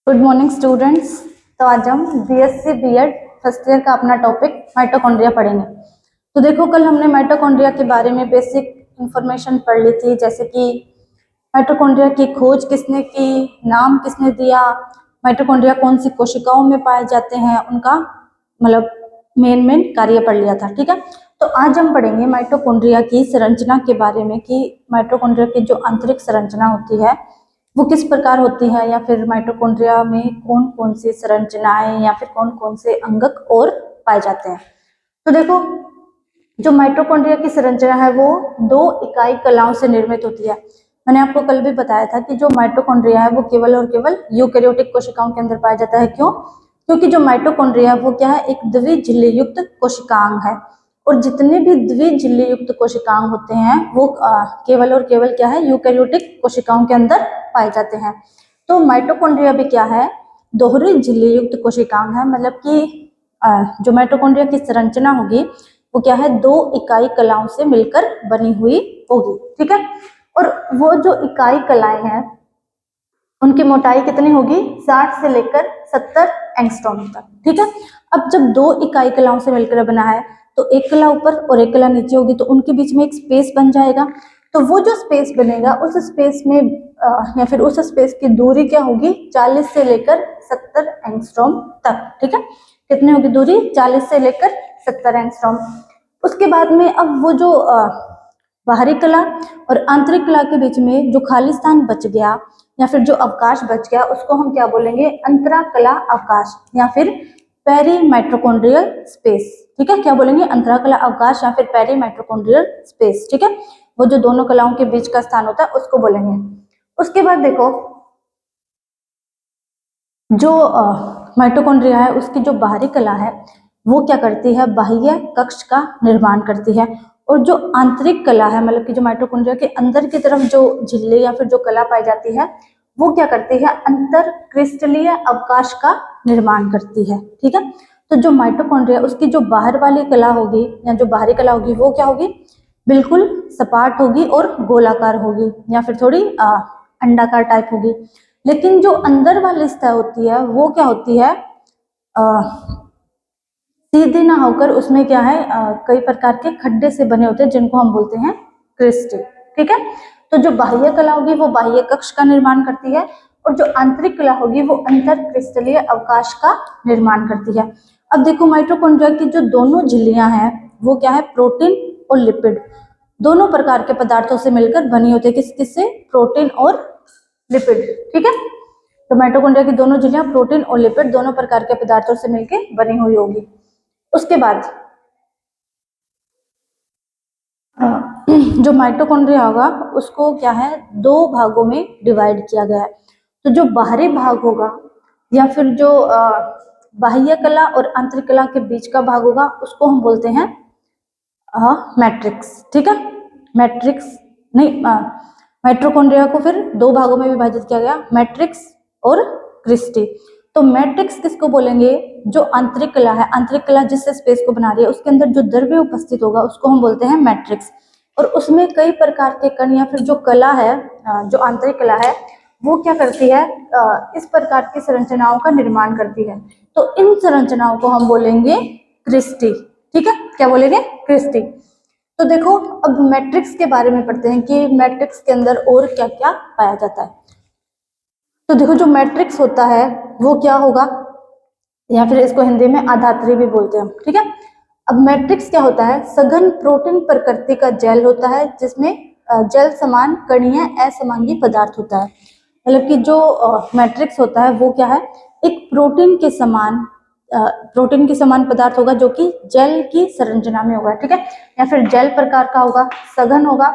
Good morning students. तो आज हम बीएससी बीएड फर्स्ट ईयर का अपना टॉपिक माइटोकॉन्ड्रिया पढ़ेंगे। तो देखो, कल हमने माइटोकॉन्ड्रिया के बारे में बेसिक इंफॉर्मेशन पढ़ ली थी, जैसे कि माइटोकॉन्ड्रिया की खोज किसने की, नाम किसने दिया, माइटोकॉन्ड्रिया कौन सी कोशिकाओं में पाए जाते हैं, उनका मतलब मेन कार्य पढ़ लिया था। ठीक है, तो आज हम पढ़ेंगे माइटोकॉन्ड्रिया की संरचना के बारे में कि माइटोकॉन्ड्रिया की जो आंतरिक संरचना होती है वो किस प्रकार होती है, या फिर माइटोकॉन्ड्रिया में कौन कौन सी संरचनाएं या फिर कौन कौन से अंगक और पाए जाते हैं। तो देखो, जो माइटोकॉन्ड्रिया की संरचना है वो दो इकाई कलाओं से निर्मित होती है। मैंने आपको कल भी बताया था कि जो माइटोकॉन्ड्रिया है वो केवल और केवल यूकेरियोटिक कोशिकाओं के अंदर पाया जाता है। क्यों? क्योंकि जो माइटोकॉन्ड्रिया है वो क्या है, एक द्विझिल्ली युक्त कोशिकांग है, और जितने भी द्विझिल्ली युक्त कोशिकांग होते हैं वो केवल और केवल क्या है, यूकेरियोटिक कोशिकाओं के अंदर पाए जाते हैं। तो माइटोकॉन्ड्रिया भी क्या है, दोहरी झिल्ली युक्त कोशिकांग है। मतलब कि जो माइटोकॉन्ड्रिया की संरचना होगी वो क्या है, दो इकाई कलाओं से मिलकर बनी हुई होगी। ठीक है, और वो जो इकाई कलाएं हैं उनकी मोटाई कितनी होगी, 60 से लेकर 70 एंगस्ट्रॉम तक। ठीक है, अब जब दो इकाई कलाओं से मिलकर बना है तो एक कला ऊपर और एक कला नीचे होगी, तो उनके बीच में एक स्पेस बन जाएगा। तो वो जो स्पेस बनेगा उस स्पेस में या फिर उस स्पेस की दूरी क्या होगी, 40 से लेकर 70 एंगस्ट्रॉम तक। ठीक है, कितनी होगी दूरी, 40 से लेकर 70 एंगस्ट्रॉम। उसके बाद में अब वो जो बाहरी कला और आंतरिक कला के बीच में जो खाली स्थान बच गया या फिर जो अवकाश बच गया उसको हम क्या बोलेंगे, अंतरा कला अवकाश या फिर पेरी माइटोकॉन्ड्रियल स्पेस। ठीक है, क्या बोलेंगे, अंतरा कला अवकाश या फिर पेरी माइटोकॉन्ड्रियल स्पेस। ठीक है, वो जो दोनों कलाओं के बीच का स्थान होता है उसको बोलेंगे। उसके बाद देखो, जो माइटोकॉन्ड्रिया है उसकी जो बाहरी कला है वो क्या करती है, बाह्य कक्ष का निर्माण करती है। और जो आंतरिक कला है, मतलब कि जो माइटोकॉन्ड्रिया के अंदर की तरफ जो झिल्ली या फिर जो कला पाई जाती है वो क्या करती है, अंतर क्रिस्टलीय अवकाश का निर्माण करती है। ठीक है, तो जो माइटोकॉन्ड्रिया उसकी जो बाहर वाली कला होगी या जो बाहरी कला होगी वो क्या होगी, बिल्कुल सपाट होगी और गोलाकार होगी या फिर थोड़ी अंडाकार टाइप होगी। लेकिन जो अंदर वाली सतह होती है वो क्या होती है, सीधी ना होकर उसमें क्या है, कई प्रकार के खड्डे से बने होते हैं जिनको हम बोलते हैं क्रिस्टी। ठीक है, तो जो बाह्य कला होगी वो बाह्य कक्ष का निर्माण करती है और जो आंतरिक कला होगी वो अंतर क्रिस्टलीय अवकाश का निर्माण करती है। अब देखो, माइटोकॉन्ड्रिया की जो दोनों झिल्लियां हैं वो क्या है, प्रोटीन और लिपिड दोनों प्रकार के पदार्थों से मिलकर बनी होती है। किस किस से, प्रोटीन और लिपिड। ठीक है, तो माइटोकॉन्ड्रिया की दोनों झिल्लियां प्रोटीन और लिपिड दोनों प्रकार के पदार्थों से मिलकर बनी हुई होगी। उसके बाद जो माइटोकॉन्ड्रिया होगा उसको क्या है, दो भागों में डिवाइड किया गया है। तो जो बाहरी भाग होगा या फिर जो बाह्य कला और आंतरिक कला के बीच का भाग होगा उसको हम बोलते हैं मैट्रिक्स। ठीक है, मैट्रिक्स नहीं, माइटोकॉन्ड्रिया को फिर दो भागों में विभाजित किया गया, मैट्रिक्स और क्रिस्टी। तो मैट्रिक्स किसको बोलेंगे, जो आंतरिक कला है, आंतरिक कला जिस स्पेस को बना रही है उसके अंदर जो द्रव्य उपस्थित होगा उसको हम बोलते हैं मैट्रिक्स। और उसमें कई प्रकार के कण या फिर जो कला है, जो आंतरिक कला है वो क्या करती है, इस प्रकार की संरचनाओं का निर्माण करती है। तो इन संरचनाओं को हम बोलेंगे क्रिस्टी। ठीक है, क्या बोलेंगे, क्रिस्टी। तो देखो, अब मैट्रिक्स के बारे में पढ़ते हैं कि मैट्रिक्स के अंदर और क्या क्या पाया जाता है। तो देखो, जो मैट्रिक्स होता है वो क्या होगा, या फिर इसको हिंदी में आधात्री भी बोलते हैं। ठीक है, अब मैट्रिक्स क्या होता है, सघन प्रोटीन प्रकृति का जेल होता है जिसमें जल समान कणीय असमांगी पदार्थ होता है। मतलब कि जो मैट्रिक्स होता है वो क्या है, एक प्रोटीन के समान पदार्थ होगा जो कि जल की संरचना में होगा। ठीक है, या फिर जल प्रकार का होगा, सघन होगा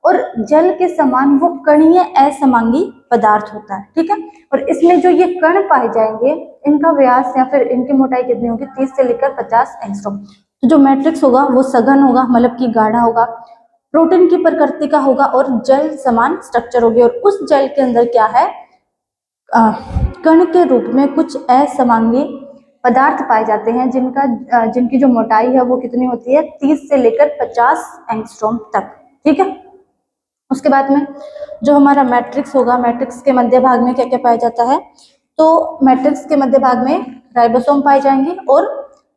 और जल के समान वो कणीय असमांगी पदार्थ होता है। ठीक है, और इसमें जो ये कण पाए जाएंगे इनका व्यास या फिर इनकी मोटाई कितनी होगी, 30 से लेकर 50 एंगस्ट्रॉम। तो जो मैट्रिक्स होगा वो सघन होगा, मतलब कि गाढ़ा होगा, प्रोटीन की प्रकृति का होगा और जल समान स्ट्रक्चर होगी। और उस जल के अंदर क्या है, कण के रूप में कुछ असमांगी पदार्थ पाए जाते हैं जिनकी जो मोटाई है वो कितनी होती है, 30 से लेकर 50 एंगस्ट्रॉम तक। ठीक है, उसके बाद में जो हमारा मैट्रिक्स होगा, मैट्रिक्स के मध्य भाग में क्या क्या पाया जाता है, तो मैट्रिक्स के मध्य भाग में राइबोसोम पाए जाएंगे और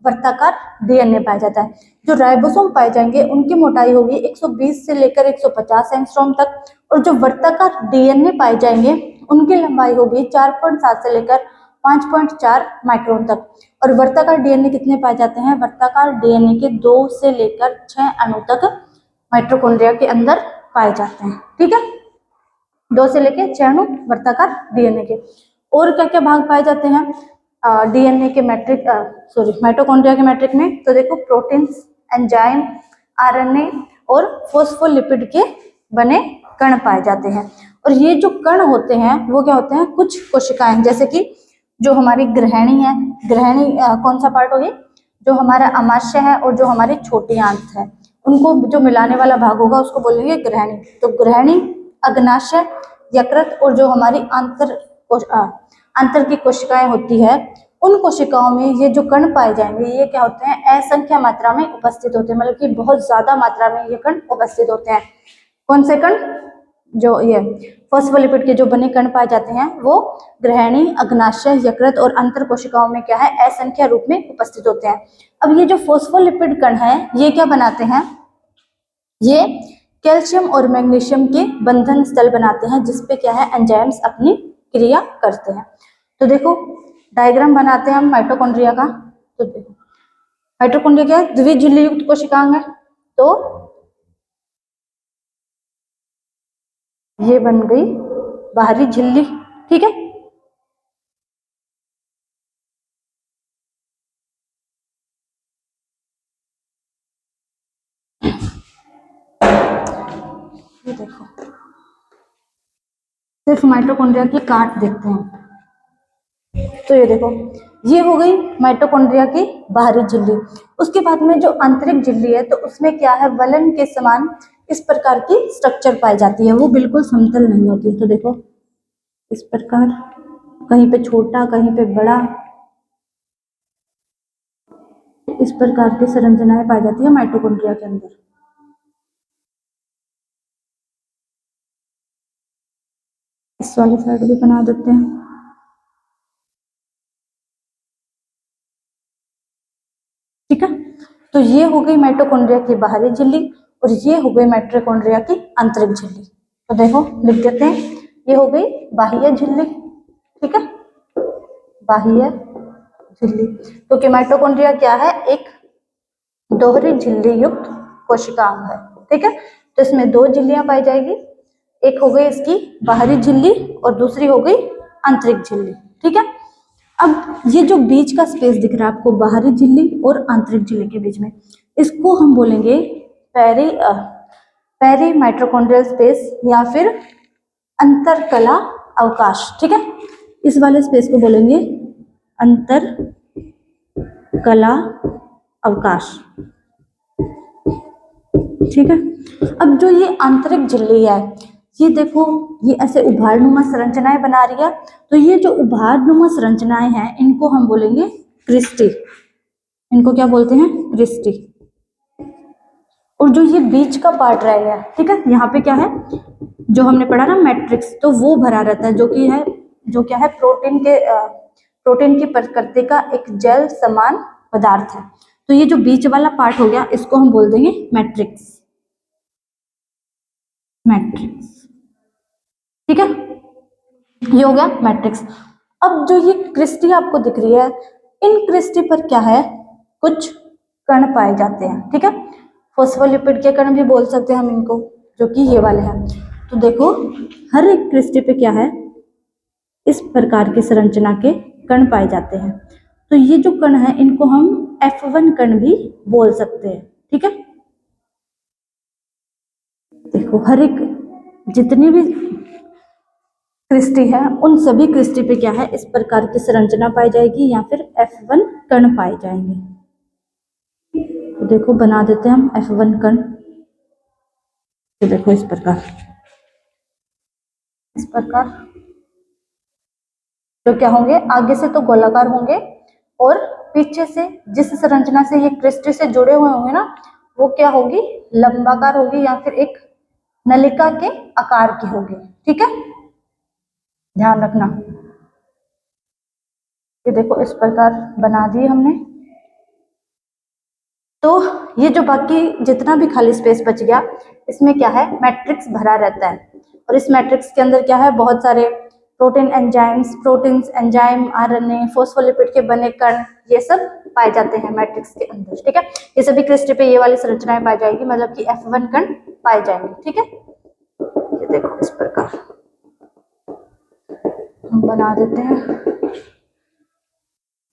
वर्ताकार डीएनए पाया जाता है। जो राइबोसोम पाए जाएंगे उनकी मोटाई होगी 120 से लेकर 150 एंगस्ट्रॉम तक, और जो वर्ताकार डीएनए पाए जाएंगे उनकी लंबाई होगी 4.7 से लेकर 5.4 माइक्रोन तक। और वर्ताकार डीएनए कितने पाए जाते हैं? वर्ताकार डीएनए के 2 से लेकर 6 अणु तक माइटोकॉन्ड्रिया के अंदर पाए जाते हैं। ठीक है, 2 से लेकर 6 अणु वर्ताकार डीएनए के। और क्या क्या भाग पाए जाते हैं डीएनए के मैट्रिक माइटोकॉन्ड्रिया के मैट्रिक में? तो देखो, प्रोटीन्स, एंजाइम, आरएनए और फॉस्फोलिपिड के बने कण पाए जाते हैं। और ये जो कण होते हैं वो क्या होते हैं? कुछ कोशिकाएं, जैसे कि जो हमारी गृहिणी है, गृहिणी कौन सा पार्ट होगी? जो हमारा अमाशय है और जो हमारी छोटी आंत है, उनको जो मिलाने वाला भाग होगा उसको बोलेंगे गृहिणी। तो गृहिणी, अग्नाशय, यकृत और जो हमारी अंतर की कोशिकाएं होती है, उन कोशिकाओं में ये जो कण पाए जाएंगे ये क्या होते हैं? असंख्य मात्रा में उपस्थित होते हैं, मतलब कि बहुत ज्यादा मात्रा में ये कण उपस्थित होते हैं। कौन से कण? जो ये फॉस्फोलिपिड के जो बने कण पाए जाते हैं वो गृहिणी, अग्नाशय, यकृत और अंतर कोशिकाओं में क्या है? असंख्य रूप में उपस्थित होते हैं। अब ये जो फॉस्फोलिपिड कण है ये क्या बनाते हैं? ये कैल्शियम और मैग्नीशियम के बंधन स्थल बनाते हैं, जिसपे क्या है? एंजाइम्स अपनी क्रिया करते हैं। तो देखो, डायग्राम बनाते हैं हम माइटोकॉन्ड्रिया का। तो देखो, माइटोकॉन्ड्रिया क्या है? द्विझिल्ली युक्त कोशिकांग है। तो ये बन गई बाहरी झिल्ली। ठीक है, ये देखो, सिर्फ माइटोकॉन्ड्रिया की काट देखते हैं। तो ये देखो, ये हो गई माइटोकॉन्ड्रिया की बाहरी झिल्ली। उसके बाद में जो आंतरिक झिल्ली है, तो उसमें क्या है? वलन के समान इस प्रकार की स्ट्रक्चर पाई जाती है, वो बिल्कुल समतल नहीं होती। तो देखो, इस प्रकार, कहीं पे छोटा, कहीं पे बड़ा, इस प्रकार की संरचनाएं पाई जाती है माइटोकॉन्ड्रिया के अंदर। इस वाले साइड भी बना देते हैं। ठीक है, तो ये हो गई माइटोकॉन्ड्रिया की बाहरी झिल्ली और ये हो गई माइटोकॉन्ड्रिया की आंतरिक झिल्ली। तो देखो, लिख देते हैं, ये हो गई बाह्य झिल्ली। ठीक है, बाह्य झिल्ली, क्योंकि माइटोकॉन्ड्रिया क्या है? एक दोहरी झिल्ली युक्त कोशिकांग है। ठीक है, तो इसमें 2 झिल्लियां पाई जाएगी, एक हो गई इसकी बाहरी झिल्ली और दूसरी हो गई आंतरिक झिल्ली। ठीक है, अब ये जो बीच का स्पेस दिख रहा है आपको, बाहरी झिल्ली और आंतरिक झिल्ली के बीच में, इसको हम बोलेंगे पेरी माइटोकॉन्ड्रियल स्पेस या फिर अंतरकला अवकाश। ठीक है, इस वाले स्पेस को बोलेंगे अंतरकला अवकाश। ठीक है, अब जो ये आंतरिक झिल्ली है, ये देखो, ये ऐसे उभारनुमा संरचनाएं बना रही है। तो ये जो उभारनुमा संरचनाएं हैं इनको हम बोलेंगे क्रिस्टी। इनको क्या बोलते हैं? क्रिस्टी। और जो ये बीच का पार्ट रह गया, ठीक है, यहाँ पे क्या है? जो हमने पढ़ा ना मैट्रिक्स, तो वो भरा रहता है, जो क्या है? प्रोटीन की प्रकृति का एक जेल समान पदार्थ है। तो ये जो बीच वाला पार्ट हो गया, इसको हम बोल देंगे मैट्रिक्स। मैट्रिक्स, ठीक है, ये हो गया मैट्रिक्स। अब जो ये क्रिस्टी आपको दिख रही है, इन क्रिस्टी पर क्या है? कुछ कण पाए जाते हैं। ठीक है, फॉस्फोलिपिड के कण भी बोल सकते हैं हम इनको, जो कि ये वाले हैं। तो देखो, हर एक क्रिस्टी पे क्या है? इस प्रकार की संरचना के कण पाए जाते हैं। तो ये जो कण है इनको हम F1 कण भी बोल सकते हैं। ठीक है, देखो, हर एक जितनी भी क्रिस्टी है उन सभी क्रिस्टी पे क्या है? इस प्रकार की संरचना पाई जाएगी या फिर F1 कण पाए जाएंगे। तो देखो, बना देते हैं हम F1 कण। तो देखो, इस प्रकार जो क्या होंगे? आगे से तो गोलाकार होंगे और पीछे से जिस संरचना से ये क्रिस्टी से जुड़े हुए होंगे ना, वो क्या होगी? लंबाकार होगी या फिर एक नलिका के आकार की होगी। ठीक है, ध्यान रखना। ये देखो इस प्रकार बना दिए हमने। तो ये जो बाकी जितना भी खाली स्पेस बच गया, इसमें क्या है, मैट्रिक्स भरा रहता है। और इस मैट्रिक्स के अंदर क्या है, बहुत सारे protein enzymes, proteins, enzyme, RNA, phospholipid के बने कण, ये सब पाए जाते हैं मैट्रिक्स के अंदर। ठीक है, ये सभी क्रिस्टल पे ये वाली संरचनाएं पाई जाएगी, मतलब कि F1 कण पाए जाएंगे। ठीक है, ये देखो इस प्रकार हम बना देते हैं,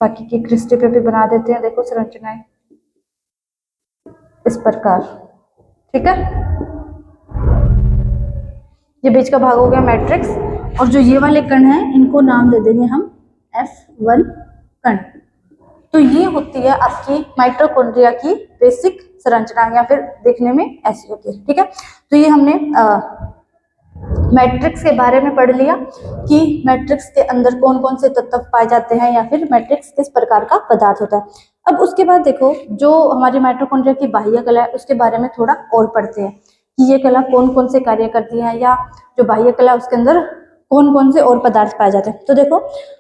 बाकी के क्रिस्टल पे भी बना देते हैं। देखो संरचनाएं इस प्रकार। ठीक है, ये बीच का भाग हो गया मैट्रिक्स, और जो ये वाले कण हैं इनको नाम दे देंगे हम F1 कण। तो ये होती है आपकी माइटोकॉन्ड्रिया की बेसिक संरचना, या फिर देखने में ऐसी होती है। ठीक है, तो ये हमने मैट्रिक्स के बारे में पढ़ लिया कि मैट्रिक्स के अंदर कौन कौन से तत्व पाए जाते हैं, या फिर मैट्रिक्स किस प्रकार का पदार्थ होता है। अब उसके बाद देखो, जो हमारी माइटोकॉन्ड्रिया की बाह्य कला है उसके बारे में थोड़ा और पढ़ते हैं कि ये कला कौन कौन से कार्य करती है, या जो बाह्य कला उसके अंदर कौन कौन से और पदार्थ पाए जाते हैं। तो देखो,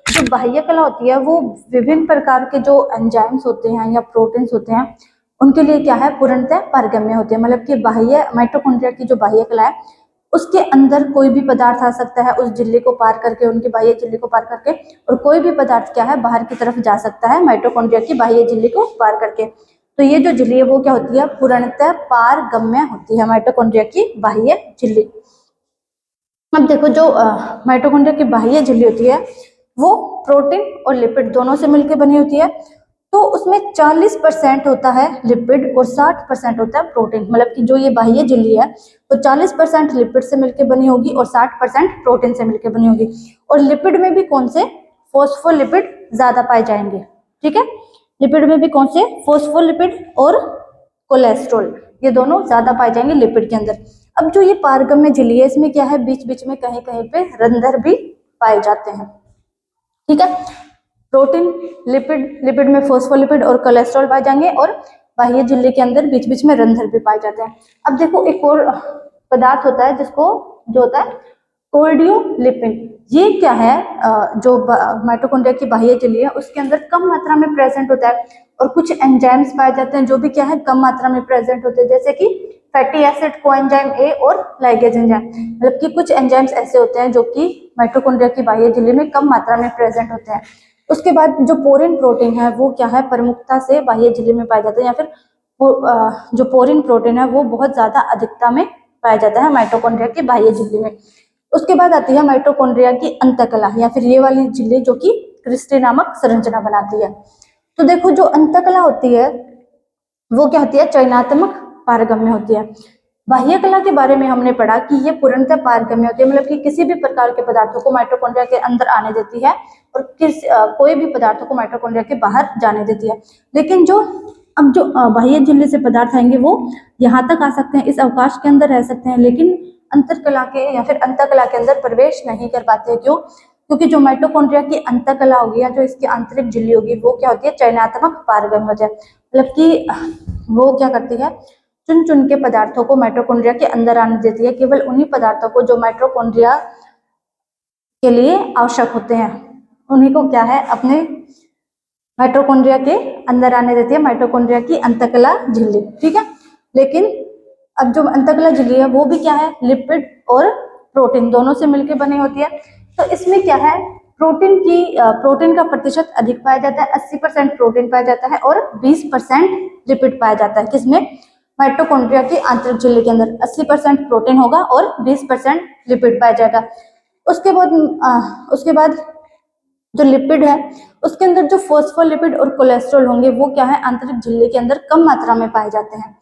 जो बाह्य कला होती है वो विभिन्न प्रकार के जो एंजाइम्स होते हैं या प्रोटीन्स होते हैं उनके लिए क्या है, पूर्णतः पारगम्य होते हैं। मतलब कि बाह्य माइटोकॉन्ड्रिया की जो बाह्य कला है उसके अंदर कोई भी पदार्थ आ सकता है उस झिल्ली को पार करके, उनकी बाह्य झिल्ली को पार करके, और कोई भी पदार्थ क्या है, बाहर की तरफ जा सकता है माइटोकॉन्ड्रिया की बाह्य झिल्ली को पार करके। तो ये जो झिल्ली है वो क्या होती है, पूर्णतः पारगम्य होती है माइटोकॉन्ड्रिया की बाह्य झिल्ली। अब देखो, जो माइटोकॉन्ड्रिया की बाह्य झिल्ली होती है वो प्रोटीन और लिपिड दोनों से मिलकर बनी होती है। तो उसमें 40% होता है लिपिड और 60% होता है प्रोटीन। मतलब कि जो ये बाह्य झिल्ली है तो 40% लिपिड से मिलकर बनी होगी और 60% प्रोटीन से मिलकर बनी होगी। और लिपिड में भी कौन से, फोस्फोलिपिड ज्यादा पाए जाएंगे। ठीक है, लिपिड में भी कौन से, फोस्फोलिपिड और कोलेस्ट्रॉल, ये दोनों ज्यादा पाए जाएंगे लिपिड के अंदर। अब जो ये पारगम्य झिल्ली है इसमें क्या है, बीच बीच में कहीं कहीं पे रंध्र भी पाए जाते हैं। ठीक है, प्रोटीन, लिपिड में फोस्फोलिपिड और कोलेस्ट्रॉल पाए जाएंगे, और बाह्य झिल्ली के अंदर बीच बीच में रंध्र भी पाए जाते हैं। अब देखो, एक और पदार्थ होता है जिसको, जो होता है कार्डियोलिपिन। ये क्या है, जो माइटोकॉन्ड्रिया की बाह्य झिल्ली है उसके अंदर कम मात्रा में प्रेजेंट होता है, और कुछ एंजाइम्स पाए जाते हैं जो भी क्या है, कम मात्रा में प्रेजेंट होते हैं, जैसे कि फैटी एसिड कोएंजाइम ए और लाइगेज एंजाइम। मतलब कि कुछ एंजाइम्स ऐसे होते हैं जो कि माइटोकॉन्ड्रिया की बाह्य झिल्ली में कम मात्रा में प्रेजेंट होते हैं। उसके बाद जो पोरिन प्रोटीन है वो क्या है, प्रमुखता से बाह्य झिल्ली में पाया जाता है, या फिर जो पोरिन प्रोटीन है वो बहुत ज्यादा अधिकता में पाया जाता है माइटोकॉन्ड्रिया की बाह्य झिल्ली में। उसके बाद आती है माइटोकॉन्ड्रिया की अंतकला, या फिर ये वाली झिल्ली जो कि क्रिस्टी नामक संरचना बनाती है। तो देखो, जो अंतकला होती है वो क्या होती है, चयनात्मक पारगम्य होती है। बाह्य कला के बारे में हमने पढ़ा कि ये पूर्णतः पारगम्य होती है, मतलब कि किसी भी प्रकार के पदार्थों को माइटोकॉन्ड्रिया के अंदर आने देती है, और कोई भी पदार्थों को माइटोकॉन्ड्रिया के बाहर जाने देती है। लेकिन जो बाह्य झिल्ली से पदार्थ आएंगे वो यहाँ तक आ सकते हैं, इस अवकाश के अंदर रह सकते हैं, लेकिन अंतरकला के या फिर अंतकला के अंदर प्रवेश नहीं कर पाते। क्यों? क्योंकि जो माइटोकॉन्ड्रिया की अंतकला होगी या जो इसकी आंतरिक झिल्ली होगी वो क्या होती है, चयनात्मक पारगम्य होती है। मतलब कि वो क्या करती है, चुन चुन के पदार्थों को माइटोकॉन्ड्रिया के अंदर आने देती है, केवल उन्हीं पदार्थों को जो माइटोकॉन्ड्रिया के लिए आवश्यक होते हैं उन्हीं को क्या है, अपने माइटोकॉन्ड्रिया के अंदर आने देती है माइटोकॉन्ड्रिया की अंतकला झिल्ली। ठीक है, लेकिन अब जो अंतकला झिल्ली है वो भी क्या है, लिपिड और प्रोटीन दोनों से मिलकर बनी होती है। तो इसमें क्या है, प्रोटीन का प्रतिशत अधिक पाया जाता है, 80% प्रोटीन पाया जाता है और 20% लिपिड पाया जाता है। किसमें, माइटोकॉन्ड्रिया की आंतरिक झिल्ली के अंदर 80% प्रोटीन होगा और 20% लिपिड पाया जाएगा। उसके बाद जो लिपिड है उसके अंदर जो फोस्फोलिपिड और कोलेस्ट्रॉल होंगे वो क्या है, आंतरिक झिल्ली के अंदर कम मात्रा में पाए जाते हैं।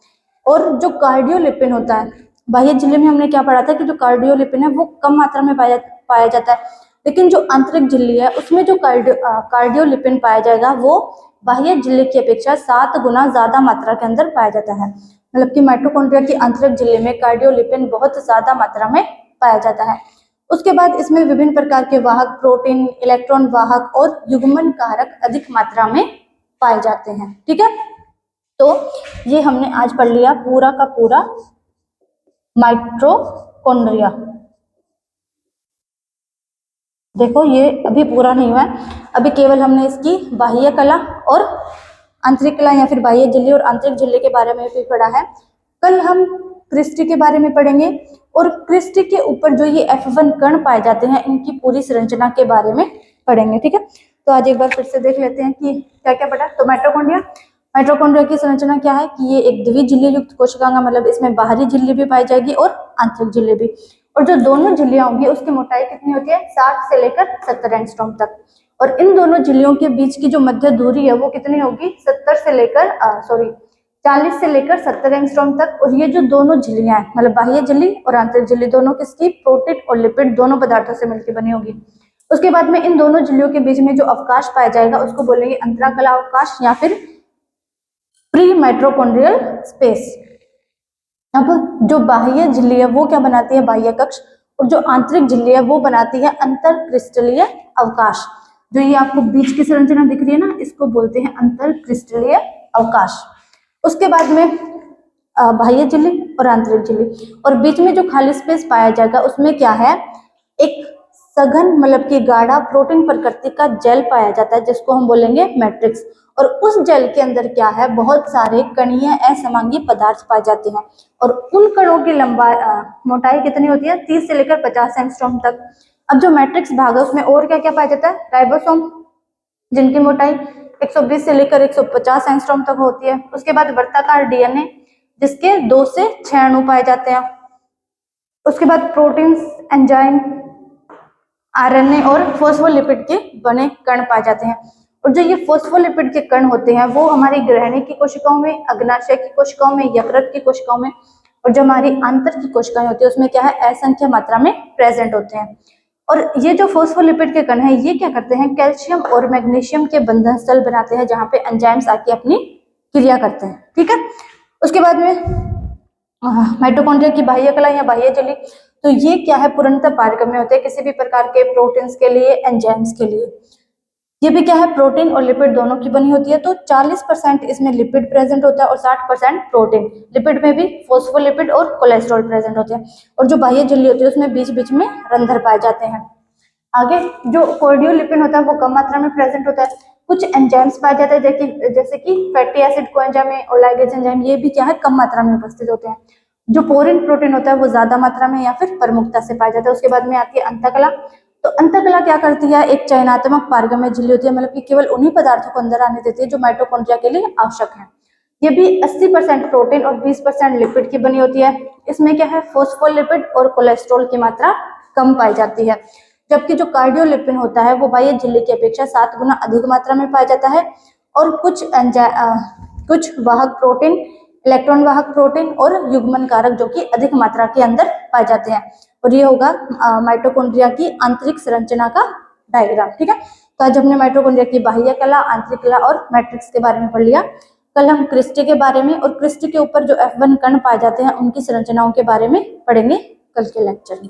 और जो कार्डियोलिपिन होता है, बाह्य झिल्ली में हमने क्या पढ़ा था कि जो कार्डियोलिपिन है वो कम मात्रा में पाया जाता है, लेकिन जो आंतरिक झिल्ली है उसमें जो कार्डियोलिपिन पाया जाएगा वो बाह्य झिल्ली की अपेक्षा 7 गुना ज्यादा मात्रा के अंदर पाया जाता है। मतलब कि माइटोकॉन्ड्रिया की आंतरिक झिल्ली में कार्डियोलिपिन बहुत ज्यादा मात्रा में पाया जाता है। उसके बाद इसमें विभिन्न प्रकार के वाहक, प्रोटीन, इलेक्ट्रॉन वाहक और युग्मन कारक अधिक मात्रा में पाए जाते हैं। ठीक है, तो ये हमने आज पढ़ लिया पूरा का पूरा माइटोकॉन्ड्रिया। देखो ये अभी पूरा नहीं हुआ है, अभी केवल हमने इसकी बाह्य कला और आंतरिक कला या फिर बाह्य झिल्ली और आंतरिक झिल्ली के बारे में भी पढ़ा है। कल हम क्रिस्टी के बारे में पढ़ेंगे और क्रिस्टी के ऊपर जो ये F1 कण पाए जाते हैं इनकी पूरी संरचना के बारे में पढ़ेंगे। ठीक है, तो आज एक बार फिर से देख लेते हैं कि क्या क्या पढ़ा। तो माइटोकॉन्ड्रिया, माइटोकॉन्ड्रिया की संरचना क्या है कि ये एक द्विझिल्ली युक्त कोशिकांग, मतलब इसमें बाहरी झिल्ली भी पाई जाएगी और आंतरिक झिल्ली भी। और जो दोनों झिल्लियां होंगी उसकी मोटाई कितनी होती है, 60 से लेकर 70 एंगस्ट्रॉम तक। और इन दोनों झिल्लियों के बीच की जो मध्य दूरी है वो कितनी होगी, 40 से लेकर 70 एंगस्ट्रॉम तक। और ये जो दोनों झिल्लियां हैं, मतलब बाह्य झिल्ली और आंतरिक झिल्ली, दोनों किसकी, प्रोटीन और लिपिड दोनों पदार्थों से मिलकर बनी होगी। उसके बाद में इन दोनों झिल्लियों के बीच में जो अवकाश पाया जाएगा उसको बोलेंगे अंतराकला अवकाश या फिर प्री माइटोकॉन्ड्रियल स्पेस। अब जो बाह्य झिल्ली है वो क्या बनाती है, बाह्य कक्ष, और जो आंतरिक झिल्ली है वो बनाती है अंतर क्रिस्टलीय अवकाश। जो ये आपको बीच की संरचना दिख रही है ना, इसको बोलते हैं अंतर क्रिस्टलीय अवकाश। उसके बाद में बाह्य झिल्ली और आंतरिक झिल्ली, और बीच में जो खाली स्पेस पाया जाएगा उसमें क्या है, एक सघन मतलब कि गाढ़ा प्रोटीन प्रकृति का जेल पाया जाता है जिसको हम बोलेंगे मैट्रिक्स। और उस जेल के अंदर क्या है, बहुत सारे कणीय असमांगी पदार्थ पाए जाते हैं। और उन कणों की लंबाई मोटाई कितनी होती है, 30 से लेकर 50 एंगस्ट्रॉम तक। अब जो मैट्रिक्स भाग है उसमें और क्या क्या पाया जाता है, राइबोसोम जिनकी मोटाई 120 से लेकर 150 एंगस्ट्रॉम तक होती है। उसके बाद वर्ताकार डीएनए जिसके 2 से 6 अणु पाए जाते हैं। उसके बाद प्रोटीन्स, एंजाइम, आरएनए और फॉस्फोलिपिड के बने कण पाए जाते हैं। और जो ये फॉस्फोलिपिड के कण होते हैं वो हमारी ग्रहणी की कोशिकाओं में, अग्नाशय की कोशिकाओं में, यकृत की कोशिकाओं में, और जो हमारी आंतर की कोशिकाएं होती है उसमें क्या है, असंख्य मात्रा में प्रेजेंट होते हैं। और ये जो फॉस्फोलिपिड के कण है ये क्या करते हैं, कैल्शियम और मैग्नीशियम के बंधन स्थल बनाते हैं जहां पे एंजाइम्स आके अपनी क्रिया करते हैं। ठीक है, उसके बाद में माइटोकॉन्ड्रिया की बाह्य कला या बाह्य झिल्ली, तो ये क्या है, पूर्णतः पारगम्य होते हैं किसी भी प्रकार के प्रोटीन्स के लिए, एंजाइम्स के लिए। ये भी क्या है, प्रोटीन और लिपिड दोनों की बनी होती है। तो 40% इसमें लिपिड प्रेजेंट होता है और 60% प्रोटीन। लिपिड में भी फॉस्फोलिपिड और कोलेस्ट्रॉल प्रेजेंट होते हैं। और जो बाह्य झिल्ली होती है उसमें बीच बीच में रंध्र पाए जाते हैं। आगे जो कार्डियोलिपिन होता है वो कम मात्रा में प्रेजेंट होता है। कुछ एंजाइम्स पाए जाते हैं जैसे कि फैटी एसिड कोएंजाइम और लाइगेज एंजाइम, ये भी क्या है, कम मात्रा में उपस्थित होते हैं। जो पोरिन प्रोटीन होता है वो ज्यादा मात्रा में या फिर प्रमुखता से पाया जाता है। उसके बाद में आती है अंतकला। तो अंतकला क्या करती है, एक चयनात्मक पारगम्य झिल्ली होती है, मतलब कि केवल उन्हीं पदार्थों को अंदर आने देती है जो माइटोकॉन्ड्रिया के लिए आवश्यक है। ये भी 80% प्रोटीन और 20% लिपिड की बनी होती है। इसमें क्या है, फॉस्फोलिपिड और कोलेस्ट्रॉल की मात्रा कम पाई जाती है। जबकि जो कार्डियोलिपिन होता है वो बाह्य झिल्ली की अपेक्षा 7 गुना अधिक मात्रा में पाया जाता है। और कुछ वाहक प्रोटीन, इलेक्ट्रॉन वाहक प्रोटीन और युग्मन कारक जो कि अधिक मात्रा के अंदर पाए जाते हैं। और ये होगा माइटोकॉन्ड्रिया की आंतरिक संरचना का डायग्राम। ठीक है, तो आज हमने माइटोकॉन्ड्रिया की बाह्य कला, आंतरिक कला और मैट्रिक्स के बारे में पढ़ लिया। कल हम क्रिस्टी के बारे में और क्रिस्टी के ऊपर जो F1 कण पाए जाते हैं उनकी संरचनाओं के बारे में पढ़ेंगे कल के लेक्चर में।